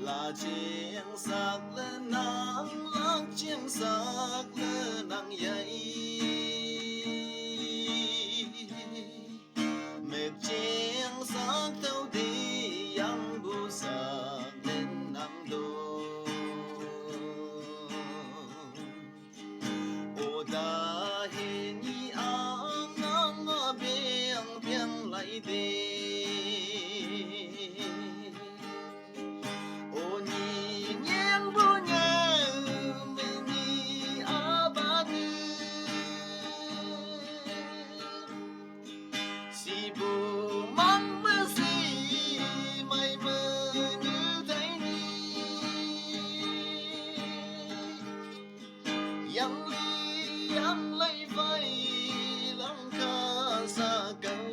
là chiêng sạc lên nắng lắc chiêng sạc lên nắng dậy mệt chiêng sạc theo đi yang bu sạc lên nắng đô ô ta hình như ang ngang biếng biếng lại đi yang lấy vai lăng ca xa cầu